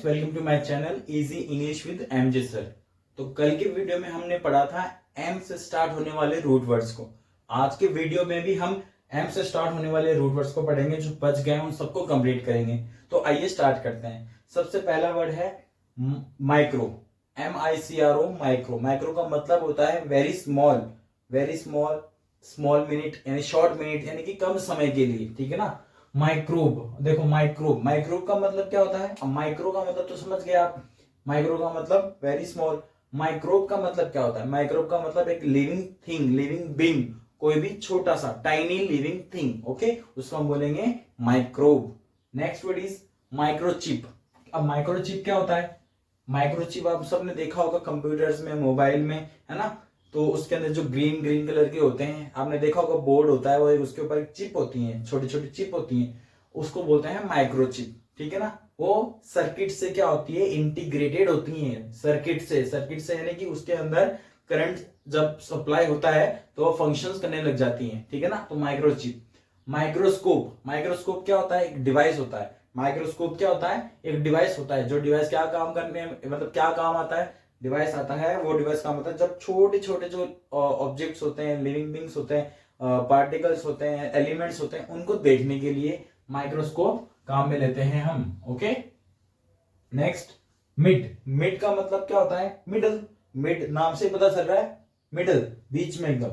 Welcome to my channel easy English with MJ sir. तो कल के वीडियो में हमने पढ़ा था एम से स्टार्ट होने वाले रूट वर्ड्स को। आज के वीडियो में भी हम एम से स्टार्ट होने वाले रूट वर्ड्स को पढ़ेंगे, जो बच गए उन सबको कंप्लीट करेंगे। तो आइए स्टार्ट करते हैं। सबसे पहला वर्ड है माइक्रो, MICRO, माइक्रो। माइक्रो का मतलब होता है very small, very small, small minute यानी शॉर्ट मिनट यानी कि कम समय के लिए, ठीक है ना। माइक्रोब, देखो माइक्रोब, माइक्रोब का मतलब क्या होता है। अब माइक्रो का मतलब तो समझ गए आप, माइक्रो का मतलब वेरी स्मॉल। माइक्रोब का मतलब क्या होता है। माइक्रोब का मतलब एक लिविंग थिंग, लिविंग बीइंग, कोई भी छोटा सा टाइनी लिविंग थिंग, ओके, उसको हम बोलेंगे microbe. Next word is microchip. अब माइक्रोचिप क्या होता है। माइक्रोचिप आप सबने देखा होगा कंप्यूटर्स में, मोबाइल में, है ना। तो उसके अंदर जो ग्रीन ग्रीन कलर के होते हैं, आपने देखा होगा बोर्ड होता है, वो उसके ऊपर एक चिप होती है, छोटी छोटी चिप होती है, उसको बोलते हैं माइक्रोचिप, ठीक है ना। वो सर्किट से क्या होती है, इंटीग्रेटेड होती है सर्किट से। सर्किट से यानी कि उसके अंदर करंट जब सप्लाई होता है तो वो फंक्शंस करने लग जाती हैं, ठीक है ना। तो माइक्रोचिप। माइक्रोस्कोप, माइक्रोस्कोप क्या होता है, एक डिवाइस होता है। माइक्रोस्कोप क्या होता है, एक डिवाइस होता है। जो डिवाइस क्या काम करने, मतलब क्या काम आता है, डिवाइस आता है, वो डिवाइस काम होता है जब छोटे छोटे जो ऑब्जेक्ट्स होते हैं, लिविंग बींग्स होते हैं, पार्टिकल्स होते हैं, एलिमेंट्स होते हैं, उनको देखने के लिए माइक्रोस्कोप काम में लेते हैं हम, ओके। Next mid. मिड का मतलब क्या होता है, मिडल। मिड नाम से पता चल रहा है, मिडल, बीच में एकदम।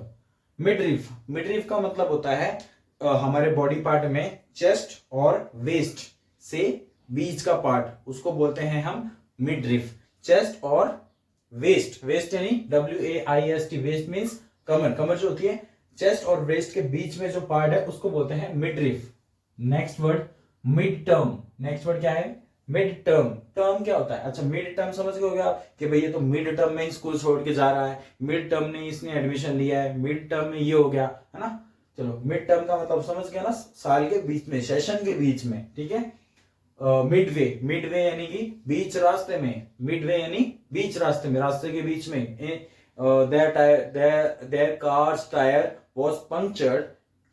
मिडरिफ, मिडरिफ का मतलब होता है हमारे बॉडी पार्ट में चेस्ट और वेस्ट से बीच का पार्ट, उसको बोलते हैं हम मिडरिफ। चेस्ट और वेस्ट, वेस्ट यानी WAIST, वेस्ट मीन्स कमर, कमर जो होती है, चेस्ट और वेस्ट के बीच में जो पार्ट है उसको बोलते हैं midriff. Next word mid term. Next word क्या है, मिड टर्म। टर्म क्या होता है, अच्छा मिड टर्म समझ गए होगे आप कि भाई ये तो मिड टर्म में स्कूल छोड़ के जा रहा है, मिड टर्म में इसने एडमिशन लिया है, मिड टर्म में ये हो गया, है ना। चलो मिड टर्म का मतलब समझ गया ना, साल के बीच में, सेशन के बीच में, ठीक है। मिडवे, मिडवे यानी कि बीच रास्ते में, मिडवे यानी बीच रास्ते में, रास्ते के बीच में। Their cars tyre was punctured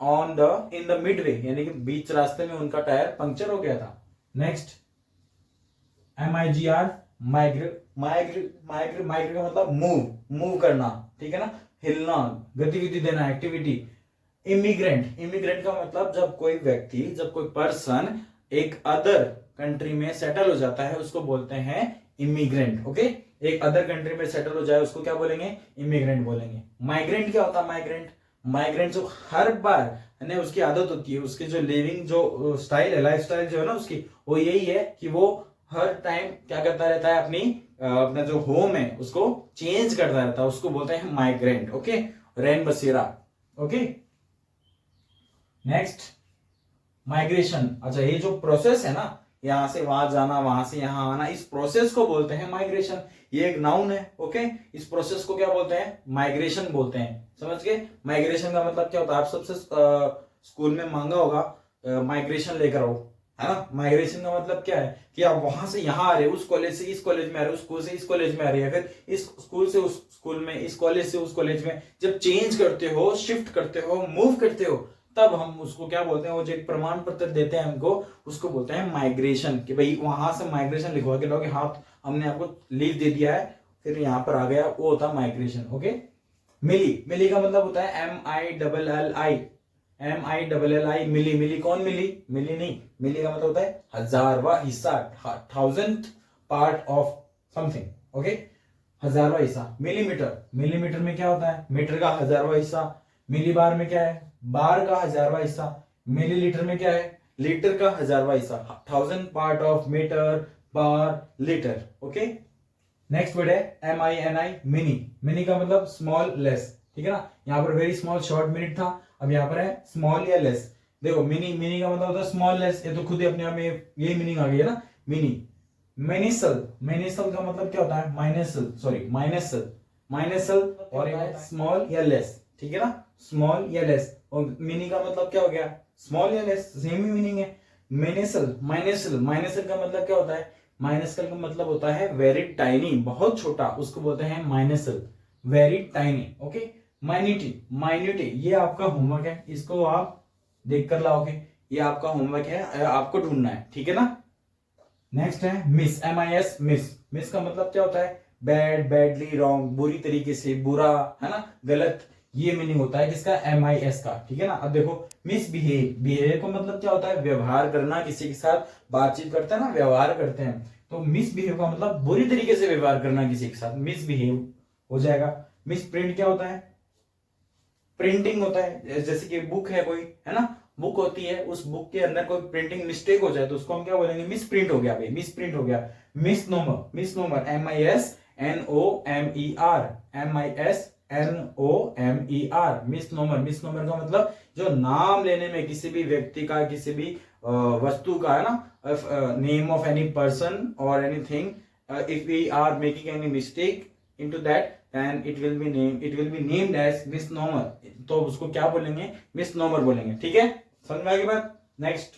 on the in the Midway यानी कि बीच रास्ते में उनका टायर पंक्चर हो गया था। नेक्स्ट MIGR, माइग्र, माइग्र, माइग्र, माइग्र का मतलब मूव, मूव करना, ठीक है ना, हिलना, गतिविधि देना, एक्टिविटी। इमिग्रेंट, इमिग्रेंट का मतलब जब कोई व्यक्ति, जब कोई पर्सन एक अदर कंट्री में सेटल हो जाता है उसको बोलते हैं इमिग्रेंट, ओके। एक अदर कंट्री में सेटल हो जाए उसको क्या बोलेंगे, इमिग्रेंट बोलेंगे। माइग्रेंट क्या होता है, माइग्रेंट, माइग्रेंट जो हर बार यानी उसकी आदत होती है, उसकी जो लिविंग जो स्टाइल है, लाइफ स्टाइल जो है ना उसकी, वो यही है कि वो हर टाइम क्या करता रहता है, अपनी अपना जो होम है उसको चेंज करता रहता है, उसको बोलते हैं माइग्रेंट, ओके। रैन बसेरा, ओके। Next migration. अच्छा ये जो प्रोसेस है ना, यहां से वहां जाना, वहां से यहां आना, इस प्रोसेस को बोलते हैं माइग्रेशन। ये एक नाउन है, ओके। इस प्रोसेस को क्या बोलते हैं, माइग्रेशन बोलते हैं, समझ गए। माइग्रेशन का मतलब क्या होता है, आप सबसे स्कूल में मांगा होगा माइग्रेशन लेकर आओ, है ना। माइग्रेशन का मतलब क्या है कि आप वहां से यहां आ रहे हो, उस कॉलेज से इस कॉलेज में आ रहे हो, उस स्कूल से इस कॉलेज में आ रहे हैं, फिर इस स्कूल से उस स्कूल में, इस कॉलेज से उस कॉलेज में जब चेंज करते हो, शिफ्ट करते हो, मूव करते हो, तब हम उसको क्या बोलते हैं, वो जो एक प्रमाण पत्र देते हैं हमको, उसको बोलते हैं माइग्रेशन। कि भाई वहां से माइग्रेशन लिखवा के लोगे, हाँ हमने आपको लीव दे दिया है, फिर यहाँ पर आ गया, वो होता है माइग्रेशन, ओके। मिली, मिली का मतलब होता है MILLI, MILLI, मिली। मिली कौन मिली, मिली नहीं, मिली का मतलब होता है हजारवा हिस्सा, 1000th part of something, okay, हजारवा हिस्सा। मिलीमीटर, मिलीमीटर में क्या होता है, मीटर का हजारवा हिस्सा। मिली बार में क्या है, बार का हजारवा हिस्सा। मिलीलीटर में क्या है, लीटर का हजारवा हिस्सा। 1000 part of metre, bar, litre, okay. Next word है MINI, मिनी। मिनी का मतलब स्मॉल, लेस, ठीक है ना। यहाँ पर वेरी स्मॉल शॉर्ट मिनट था, अब यहाँ पर है स्मॉल या लेस। देखो मिनी, मिनी का मतलब होता है स्मॉल, लेस, ये तो खुद ही अपने आप में यही मीनिंग आ गई है ना, मिनी। मेनिसल, मेनिसल का मतलब क्या होता है, माइनसल, सॉरी माइनसल, माइनसल, और स्मॉल या लेस, ठीक है ना, स्मॉल या लेस। और मिनी का मतलब क्या हो गया, स्मॉल या लेस, सेम ही मीनिंग है। मेनेसल, माइनेसल, माइनेसल का मतलब क्या होता है, माइनेसल का मतलब होता है वेरी टाइनी, बहुत छोटा, उसको बोलते हैं माइनेसल, वेरी टाइनी, ओके। माइन्यूटी, माइन्यूटी ये आपका होमवर्क है, इसको आप देख कर लाओगे, ये आपका होमवर्क है, आपको ढूंढना है, ठीक है ना। नेक्स्ट है मिस, MIS, मिस। मिस का मतलब क्या होता है? बैड, बैडली, रॉन्ग, बुरी तरीके से, बुरा, है ना, गलत। ये मीनिंग होता है किसका? MIS का, ठीक है ना। अब देखो मिसबिहेव, बिहेव का मतलब क्या होता है? व्यवहार करना, किसी के साथ बातचीत करते हैं ना, व्यवहार करते हैं। तो मिसबिहेव का मतलब बुरी तरीके से व्यवहार करना किसी के साथ, मिसबिहेव हो जाएगा। मिसप्रिंट क्या होता है? प्रिंटिंग होता है, जैसे कि बुक है कोई, है ना, बुक होती है, उस बुक के अंदर कोई प्रिंटिंग मिस्टेक हो जाए तो उसको हम क्या बोलेंगे? मिस प्रिंट हो गया भाई, मिस प्रिंट हो गया। Misnomer, misnomer, MISNOMER, MISNOMER, misnomer. Misnomer का मतलब जो नाम लेने में किसी भी व्यक्ति का, किसी भी वस्तु का, है ना, नेम ऑफ एनी पर्सन और anything, if we are making any mistake into that, and it will be named as misnomer, तो उसको क्या बोलेंगे? मिसनोमर बोलेंगे, ठीक है। समझ में आ गई बात। नेक्स्ट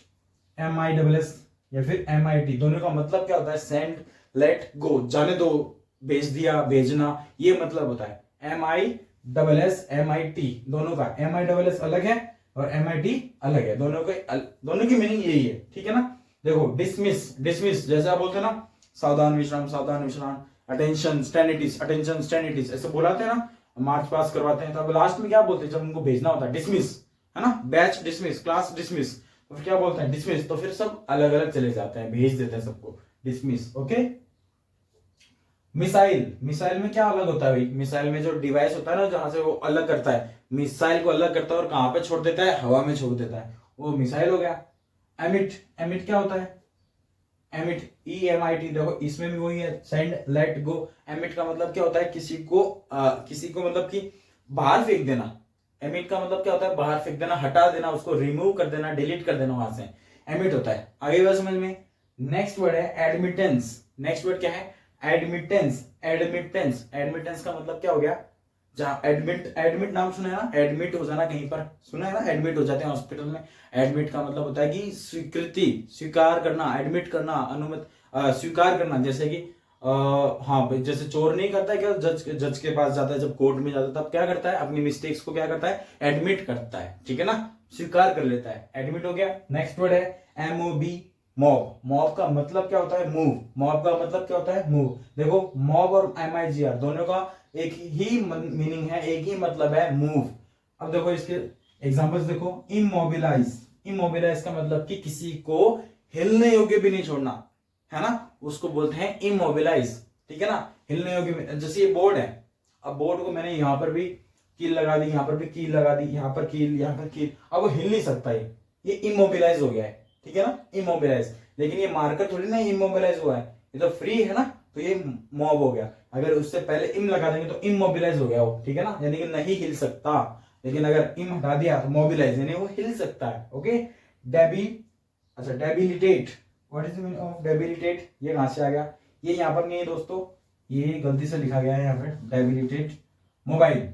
MISS या फिर MIT, दोनों का मतलब क्या होता है? सेंड, लेट गो, जाने दो, भेज दिया, भेजना, ये मतलब होता है। MISS MIT, दोनों का MISS अलग है और MIT अलग है, दोनों की मीनिंग यही है, ठीक है ना। देखो डिसमिस, डिसमिस जैसे आप बोलते हैं ना, सावधान विश्राम, सावधान विश्राम। अटेंशन स्टैंडिटीज, अटेंशन स्टैंडिटीज, ऐसे बुलाते हैं ना, मार्च पास करवाते हैं, तब लास्ट में क्या बोलते हैं जब उनको भेजना होता है? डिसमिस, है ना, बैच डिसमिस, क्लास डिसमिस, तो फिर क्या बोलते हैं? डिसमिस। तो फिर सब अलग अलग चले जाते हैं, भेज देते हैं सबको, डिसमिस, ओके। मिसाइल, मिसाइल में क्या अलग होता है भाई? मिसाइल में जो डिवाइस होता है ना, जहां से वो अलग करता है, मिसाइल को अलग करता है और कहां पे छोड़ देता है? हवा में छोड़ देता है, वो मिसाइल हो गया। एमिट, एमिट क्या होता है? एमिट, EMIT, देखो इसमें भी वही है, सेंड, लेट गो। एमिट का मतलब क्या होता है? किसी को मतलब कि बाहर फेंक देना। एमिट का मतलब क्या होता है? बाहर फेंक देना, हटा देना, उसको रिमूव कर देना, डिलीट कर देना वहां से, एमिट होता है। आगे बात समझ में। नेक्स्ट वर्ड है एडमिटेंस। नेक्स्ट वर्ड क्या है? एडमिटेंस, एडमिटेंस, एडमिटेंस का मतलब क्या हो गया? जहां एडमिट, एडमिट नाम सुना है ना, एडमिट हो जाना कहीं पर, सुना है ना, एडमिट हो जाते हैं हॉस्पिटल में। एडमिट का मतलब होता है कि स्वीकृति, स्वीकार करना, एडमिट करना, अनुमति, स्वीकार करना। जैसे कि हाँ भाई, जैसे चोर नहीं करता है क्या, जज के पास जाता है, जब कोर्ट में जाता है तब क्या करता है? अपनी मिस्टेक्स को क्या करता है? एडमिट करता है, ठीक है ना, स्वीकार कर लेता है, एडमिट हो गया। नेक्स्ट वर्ड है MOB, मॉब। मॉब का मतलब क्या होता है? मूव। मॉब का मतलब क्या होता है? मूव। देखो मॉब और MIGR दोनों का एक ही मीनिंग है, एक ही मतलब है, मूव। अब देखो इसके एग्जांपल्स देखो, इमोबिलाइज, इमोबिलाइज का मतलब कि किसी को हिलने योग्य भी नहीं छोड़ना, है ना, उसको बोलते हैं इमोबिलाइज, ठीक है ना, हिलने योग्य। जैसे ये बोर्ड है, अब बोर्ड को मैंने यहां पर भी कील लगा दी, यहां पर भी कील लगा दी, यहां पर कील, यहां पर कील, अब वो हिल नहीं सकता है, ये इमोबिलाइज हो गया है, ठीक है ना, इमोबिलाइज। लेकिन ये मार्कर थोड़ी ना इमोबिलाइज हुआ है, ये तो फ्री है ना, तो ये मॉब हो गया। अगर उससे पहले इम लगा देंगे तो इमोबिलाइज हो गया वो, ठीक है ना, यानी कि नहीं हिल सकता। लेकिन अगर इम हटा दिया तो मोबिलाइज, यानी वो हिल सकता है, ओके। डेबी, अच्छा debilitate, what is the meaning of debilitate? ये कहां से आ गया? ये यहां पर नहीं है दोस्तों, ये गलती से लिखा गया है यहाँ पर, डेबिलिटेट। मोबाइल,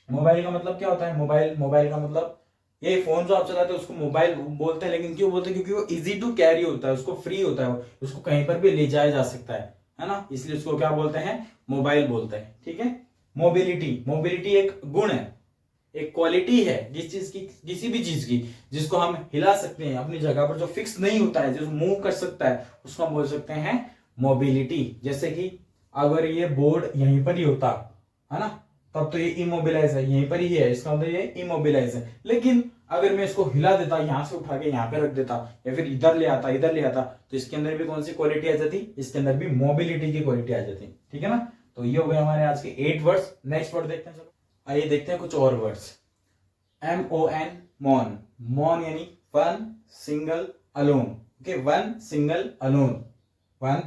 मोबाइल का मतलब क्या होता है? मोबाइल, मोबाइल का मतलब ये फोन जो आप चलाते हैं उसको मोबाइल बोलते हैं। लेकिन क्यों बोलते हैं? क्योंकि वो इजी टू कैरी होता है, उसको फ्री होता है, उसको कहीं पर भी ले जाया जा सकता है ना, इसलिए उसको क्या बोलते हैं? मोबाइल बोलते हैं, ठीक है। मोबिलिटी, मोबिलिटी एक गुण है, एक क्वालिटी है, जिस चीज की, किसी भी चीज की जिसको हम हिला सकते हैं अपनी जगह पर, जो फिक्स नहीं होता है, जो मूव कर सकता है, उसको हम बोल सकते हैं मोबिलिटी। जैसे कि अगर ये बोर्ड यहीं पर ही होता, है ना, तब तो ये इमोबिलाइज है, यहीं पर ही है, इसका मतलब ये इमोबिलाइज है। लेकिन अगर मैं इसको हिला देता, यहां से उठा के यहां पे रख देता, या फिर इधर ले आता, इधर ले आता, तो इसके अंदर भी कौन सी क्वालिटी आ जाती? इसके अंदर भी मोबिलिटी की क्वालिटी आ जाती, ठीक है ना। तो ये हो गए हमारे आज के 8 वर्ड्स। नेक्स्ट वर्ड देखते हैं, चलो आइए देखते हैं कुछ और वर्ड्स। MON, मॉन, मॉन यानी one single alone, okay, one single alone, one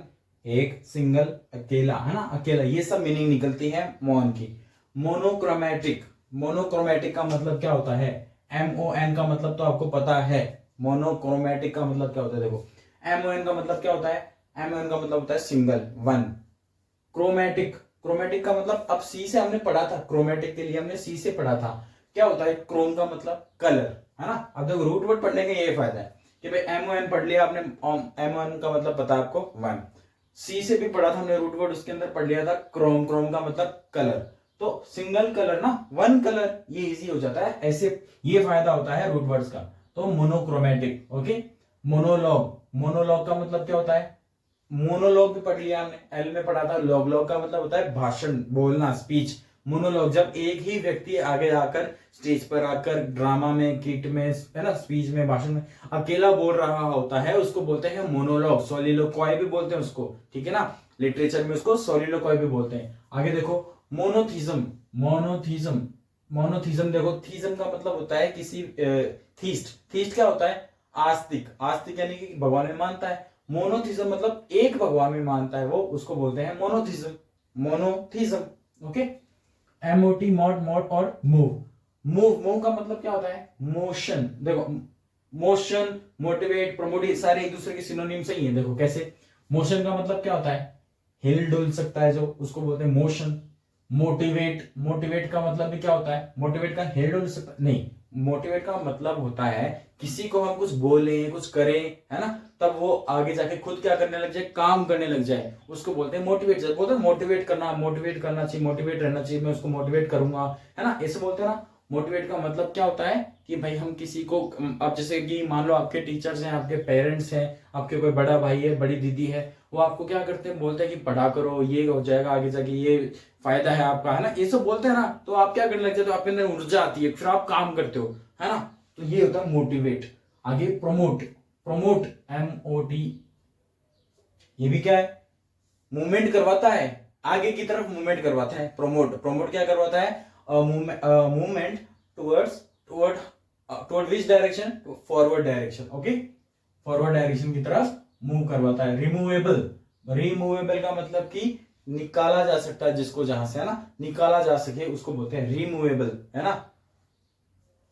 एक, सिंगल अकेला, है ना, अकेला, ये सब मीनिंग निकलती है मॉन की। मोनोक्रोमैटिक, मोनोक्रोमैटिक का मतलब क्या होता है? MON का मतलब तो आपको पता है, मोनोक्रोमैटिक का मतलब क्या होता है? देखो MON का मतलब क्या होता है? MON का मतलब होता है सिंगल, वन। क्रोमैटिक, क्रोमैटिक का मतलब अब सी से हमने पढ़ा था, क्रोमैटिक के लिए हमने सी से पढ़ा था, क्या होता है? क्रोम का मतलब कलर, है ना। अब देखो रूट वर्ड पढ़ने का ये फायदा है कि भाई MON पढ़ लिया आपने, MON का मतलब पता आपको, वन। सी से भी पढ़ा था हमने रूट वर्ड, उसके अंदर पढ़ लिया था क्रोम, क्रोम का मतलब कलर, तो सिंगल कलर ना, वन कलर, ये इजी हो जाता है ऐसे, ये फायदा होता है रूट वर्ड्स का। तो मोनोक्रोमैटिक, ओके। मोनोलॉग, मोनोलॉग का मतलब क्या होता है, मोनोलॉग भी पढ़ लिया हमने, एल में पढ़ा था। लॉग, लॉग का मतलब होता है भाषण, बोलना, स्पीच। मोनोलॉग जब एक ही व्यक्ति आगे आकर स्टेज पर आकर ड्रामा में, किट में, है ना, स्पीच में, भाषण में अकेला बोल रहा होता है, उसको बोलते हैं मोनोलॉग। सोलिलोक्वाई भी बोलते हैं उसको, ठीक है ना, लिटरेचर में उसको सोलिलोक्वाई भी बोलते हैं। आगे देखो मोनोथीज्म, मोनोथीज्म, मोनोथीज्म देखो, थीज्म का मतलब होता है किसी, थीस्ट, थीस्ट क्या होता है, आस्तिक, आस्तिक यानी कि भगवान में मानता है। मोनोथीज्म मतलब एक भगवान में मानता है वो, उसको बोलते हैं monotheism, monotheism. Okay, MOT, mod, mod और मूव, मूव, मूव का मतलब क्या होता है, मोशन। देखो मोशन, मोटिवेट, प्रमोट, ये सारे एक दूसरे के सिनोनिम से ही है। देखो कैसे, मोशन का मतलब क्या होता है, हिल डुल सकता है जो, उसको बोलते हैं मोशन। मोटिवेट, मोटिवेट का मतलब भी क्या होता है, मोटिवेट का हिल डुल सकता नहीं, मोटिवेट का मतलब होता है किसी को हम कुछ बोलें, कुछ करें, है ना, तब वो आगे जाके खुद क्या करने लग जाए, काम करने लग जाए, उसको बोलते हैं मोटिवेट। जब बोलते हैं मोटिवेट करना, मोटिवेट करना चाहिए, मोटिवेट रहना चाहिए, मैं उसको मोटिवेट करूंगा, है ना, ऐसे बोलते हैं ना। मोटिवेट का मतलब क्या होता है कि भाई हम किसी को, अब जैसे कि मान लो आपके टीचर्स हैं, आपके पेरेंट्स हैं, आपके कोई बड़ा भाई है, बड़ी दीदी है, वो आपको क्या करते हैं, बोलते हैं कि पढ़ा करो, ये हो जाएगा आगे जाके, ये फायदा है आपका, है ना, ये सब बोलते हैं ना, तो आप क्या करने लगते हो, तो आपके अंदर ऊर्जा आती है, फिर आप काम करते हो, है ना, तो ये होता है मोटिवेट। आगे प्रोमोट, प्रोमोट, MOT, ये भी क्या है, मूवमेंट करवाता है, आगे की तरफ मूवमेंट करवाता है। प्रोमोट, प्रोमोट क्या करवाता है, movement towards, toward, toward which direction, forward direction. Okay, forward direction की तरफ मूव करवाता है। रिमूवेबल, रिमूवेबल का मतलब कि निकाला जा सकता है, जिसको जहां से, है ना, निकाला जा सके, उसको बोलते हैं रिमूवेबल, है ना।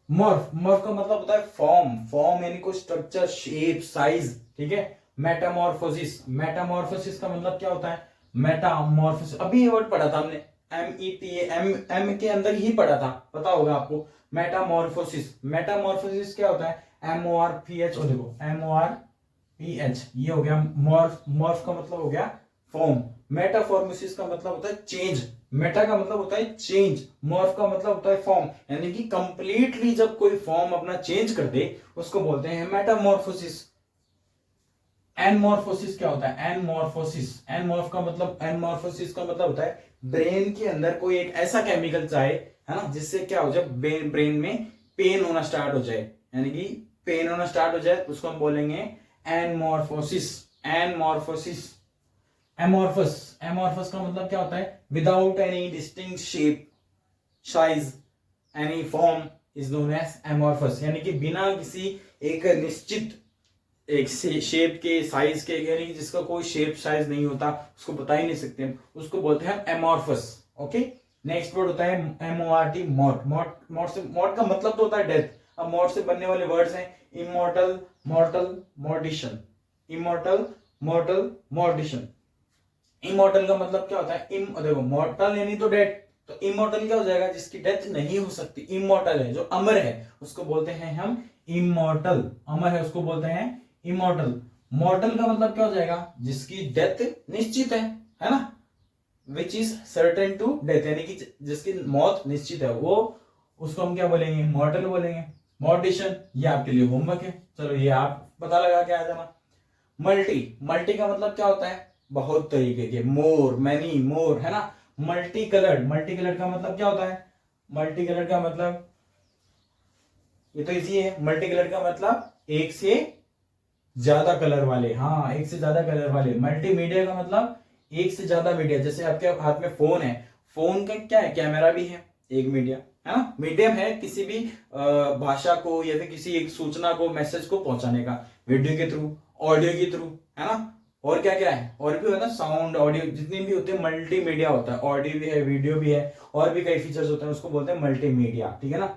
मॉर्फ, मॉर्फ का मतलब होता है फॉर्म, फॉर्म यानी कोई स्ट्रक्चर, शेप, साइज, ठीक है। मेटामॉर्फोसिस, मेटामॉर्फोसिस का मतलब क्या होता है, मेटामॉर्फोसिस, अभी ये वर्ड पढ़ा था हमने, एम के अंदर ही पढ़ा था, पता होगा आपको। मेटामॉर्फोसिस, मेटामॉर्फोसिस क्या होता है, MORPH, देखो MORPH, ये हो गया मॉर्फ, मॉर्फ का मतलब हो गया फॉर्म। मेटाफॉर्मोसिस का मतलब होता है चेंज, मेटा का मतलब होता है चेंज, मॉर्फ का मतलब होता है फॉर्म, यानी कि कंप्लीटली जब कोई फॉर्म अपना चेंज कर दे, उसको बोलते हैं मेटामॉर्फोसिस। एनमॉर्फोसिस क्या होता है, एनमॉर्फोसिस, एनमॉर्फ का मतलब, एनमॉर्फोसिस का मतलब होता है ब्रेन के अंदर कोई एक ऐसा केमिकल जाए, है ना, जिससे क्या हो जाए, ब्रेन में पेन होना स्टार्ट हो जाए, यानी कि पेन होना स्टार्ट हो जाए, उसको हम बोलेंगे एनमॉर्फोसिस, एनमॉर्फोसिस। एमॉर्फस, एमॉर्फस का मतलब क्या होता है, without any distinct shape, size, any form is known as amorphous, यानी कि बिना किसी एक निश्चित एक शेप के, साइज के, यानी कि जिसका कोई शेप साइज नहीं होता, उसको बता ही नहीं सकते हम, उसको बोलते हैं एमॉर्फस। ओके, नेक्स्ट वर्ड होता है MORT, मॉर्ट, मॉर्ट, मॉर्ट से, मॉर्ट का मतलब तो होता है डेथ। अब मॉर्ट से बनने वाले वर्ड्स हैं immortal, mortal, mortician, immortal, mortal, mortician. Immortal का मतलब क्या होता है, देखो मॉर्टल यानी तो डेथ, तो इमोर्टल क्या हो जाएगा, जिसकी डेथ नहीं हो सकती, इमोर्टल है, जो अमर है, उसको बोलते हैं हम इमोर्टल, अमर है उसको बोलते हैं इमोर्टल। मॉर्टल का मतलब क्या हो जाएगा, जिसकी डेथ निश्चित है ना, which is certain to death, यानी कि जिसकी मौत निश्चित है, वो, उसको हम क्या बोलेंगे, मॉर्टल बोलेंगे। मॉर्टिशन, ये आपके लिए होमवर्क है, चलो ये आप पता लगा के आ जाना। मल्टी, मल्टी का मतलब क्या होता है, बहुत तरीके के, मोर, मैनी, मोर, है ना। मल्टी कलर्ड, मल्टी कलर्ड का मतलब क्या होता है, मल्टी कलर्ड का मतलब, ये तो इजी है, मल्टी कलर्ड का मतलब एक से ज्यादा कलर वाले, हाँ, एक से ज्यादा कलर वाले। मल्टीमीडिया का मतलब एक से ज्यादा मीडिया, जैसे आपके हाथ में फोन है, फोन का क्या है, कैमरा भी है, एक मीडिया, है ना, मीडियम है किसी भी भाषा को या फिर किसी एक सूचना को, मैसेज को पहुंचाने का, वीडियो के थ्रू, ऑडियो के थ्रू, है ना, और क्या क्या है, और भी है ना, साउंड, ऑडियो, जितने भी होते हैं मल्टीमीडिया होता है, ऑडियो भी है, वीडियो भी है, और भी कई फीचर्स होते हैं, उसको बोलते हैं मल्टीमीडिया, ठीक है ना।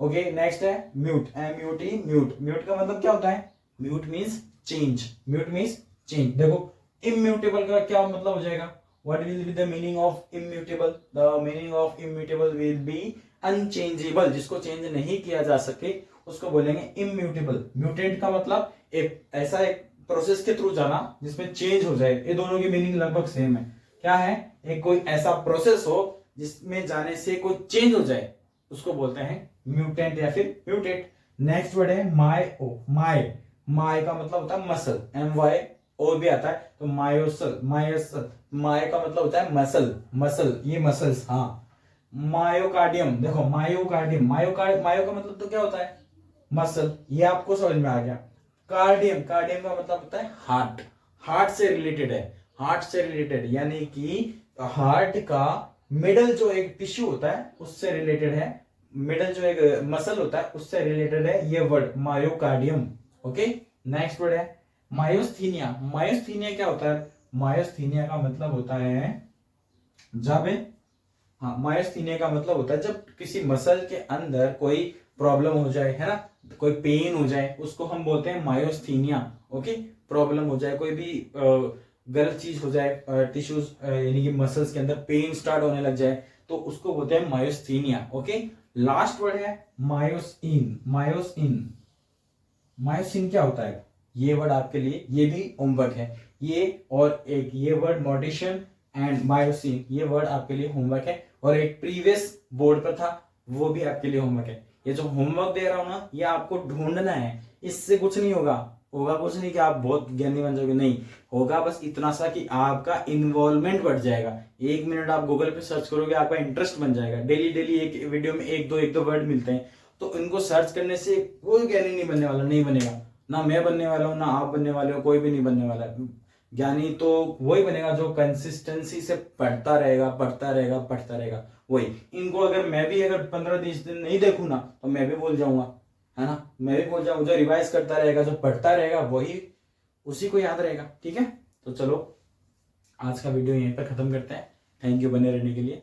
ओके, नेक्स्ट है म्यूट, MUT, म्यूट, म्यूट का मतलब क्या होता है, mute means change, mute means change. देखो इम्यूटेबल का क्या मतलब हो जाएगा, what will be the meaning of immutable, the meaning of immutable will be unchangeable, जिसको चेंज नहीं किया जा सके, उसको बोलेंगे इम्यूटेबल। म्यूटेंट का मतलब एक ऐसा एक प्रोसेस के थ्रू जाना जिसमें चेंज हो जाए, ये दोनों की मीनिंग लगभग सेम है। क्या है, एक कोई ऐसा प्रोसेस हो जिसमें जाने से कोई चेंज हो जाए, उसको बोलते हैं म्यूटेंट या फिर म्यूटेट। नेक्स्ट वर्ड है माय, ओ माय, माय का मतलब होता है मसल, MYO भी आता है, तो मायोसल, मायोसल, माय का मतलब होता है मसल, मसल, ये मसल्स, हाँ। मायोकार्डियम, देखो मायोकार्डियम, मायो का मतलब तो क्या होता है, मसल, ये आपको समझ में आ गया। कार्डियम, कार्डियम का मतलब होता है हार्ट, हार्ट से रिलेटेड है, हार्ट से रिलेटेड, यानी कि हार्ट का मिडल जो एक टिश्यू होता है उससे रिलेटेड है, मिडल जो एक मसल होता है उससे रिलेटेड है ये word myocardium. Okay, next word है मायोस्थीनिया। मायोस्थीनिया क्या होता है, मायोस्थीनिया का मतलब होता है जब, हाँ, मायोस्थीनिया का मतलब होता है जब किसी मसल के अंदर कोई प्रॉब्लम हो जाए, है ना, कोई पेन हो जाए, उसको हम बोलते हैं मायोस्थीनिया। ओके, प्रॉब्लम हो जाए, कोई भी गलत चीज हो जाए, टिश्यूज यानी कि मसल्स के अंदर पेन स्टार्ट होने लग जाए, तो उसको बोलते हैं मायोस्थीनिया। ओके, लास्ट वर्ड है मायोसिन। मायोसिन, मायोसिन क्या होता है, ये वर्ड आपके लिए, ये भी होमवर्क है, ये और एक ये वर्ड मोटिशन एंड मायोसिन, ये वर्ड आपके लिए होमवर्क है, और एक प्रीवियस बोर्ड पर था वो भी आपके लिए होमवर्क है। ये जो होमवर्क दे रहा हूं ना, ये आपको ढूंढना है, इससे कुछ नहीं होगा, होगा कुछ नहीं कि आप बहुत ज्ञानी बन जाओगे, नहीं होगा, बस इतना सा कि आपका इन्वॉल्वमेंट बढ़ जाएगा। 1 मिनट आप गूगल पे सर्च करोगे, आपका इंटरेस्ट बन जाएगा, डेली डेली एक वीडियो में एक दो वर्ड मिलते हैं, तो इनको सर्च करने से कोई ज्ञानी नहीं बनने वाला, नहीं बनेगा, ना मैं बनने वाला हूं, ना आप बनने वाले हो, कोई भी नहीं बनने वाला। ज्ञानी तो वही बनेगा जो कंसिस्टेंसी से पढ़ता रहेगा, पढ़ता रहेगा, पढ़ता रहेगा, वही। इनको अगर मैं भी अगर 15-20 दिन नहीं देखूं ना, तो मैं भी भूल जाऊंगा, है ना, मैं भी भूल जाऊंगा। जो रिवाइज करता रहेगा, जो पढ़ता रहेगा, वही उसी को याद रहेगा। ठीक है, तो चलो आज का वीडियो यहीं पर खत्म करते हैं। थैंक यू बने रहने के लिए।